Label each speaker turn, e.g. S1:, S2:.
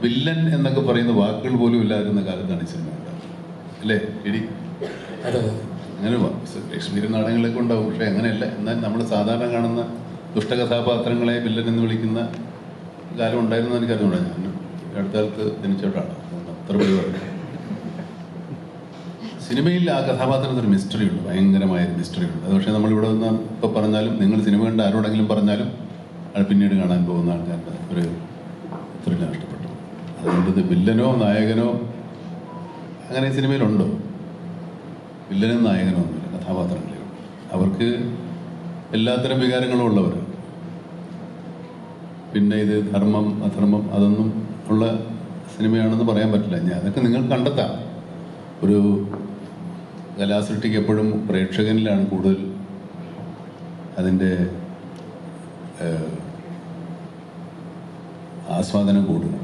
S1: Villain എന്നൊക്കെ പറയുന്ന വാക്കുകൾ പോലും ഇല്ലാതിരുന്ന കാലത്താണ് ഈ സിനിമ ഉണ്ടാകുന്നത് അല്ലേ ഇടി? അങ്ങനെ ലക്ഷ്മീരൻ നാടകങ്ങളൊക്കെ ഉണ്ടാവും, പക്ഷെ അങ്ങനെയല്ല. എന്നാൽ നമ്മൾ സാധാരണ കാണുന്ന ദുഷ്ടകഥാപാത്രങ്ങളെ വില്ലൻ എന്ന് വിളിക്കുന്ന കാലം ഉണ്ടായിരുന്നു എനിക്കറിഞ്ഞൂടാ. ഞാൻ അടുത്ത കാലത്ത് ജനിച്ചവരാണ്, അത്ര പരിപാടി. സിനിമയിൽ ആ കഥാപാത്രത്തിന് മിസ്റ്ററി ഉണ്ട്, ഭയങ്കരമായൊരു മിസ്റ്ററി ഉണ്ട്. അത് പക്ഷേ നമ്മളിവിടെ നിന്ന് ഇപ്പോൾ പറഞ്ഞാലും, നിങ്ങൾ സിനിമ കണ്ട് ആരോടെങ്കിലും പറഞ്ഞാലും അത് പിന്നീട് കാണാൻ പോകുന്ന ആൾക്കാരുടെ ഒരു ത്രില്ല് നഷ്ടപ്പെട്ടു. അതുകൊണ്ട് ഇത് വില്ലനോ നായകനോ അങ്ങനെ സിനിമയിലുണ്ടോ? വില്ലനും നായകനോ ഒന്നുമില്ല, കഥാപാത്രങ്ങളേ ഉള്ളൂ. അവർക്ക് എല്ലാത്തരം വികാരങ്ങളും ഉള്ളവർ. പിന്നെ ഇത് ധർമ്മം അധർമ്മം അതൊന്നും ഉള്ള സിനിമയാണെന്ന് പറയാൻ പറ്റില്ല. ഞാൻ അതൊക്കെ നിങ്ങൾ കണ്ടെത്താം. ഒരു കലാസൃഷ്ടിക്ക് എപ്പോഴും പ്രേക്ഷകനിലാണ് കൂടുതൽ അതിൻ്റെ ആസ്വാദനം കൂടുക.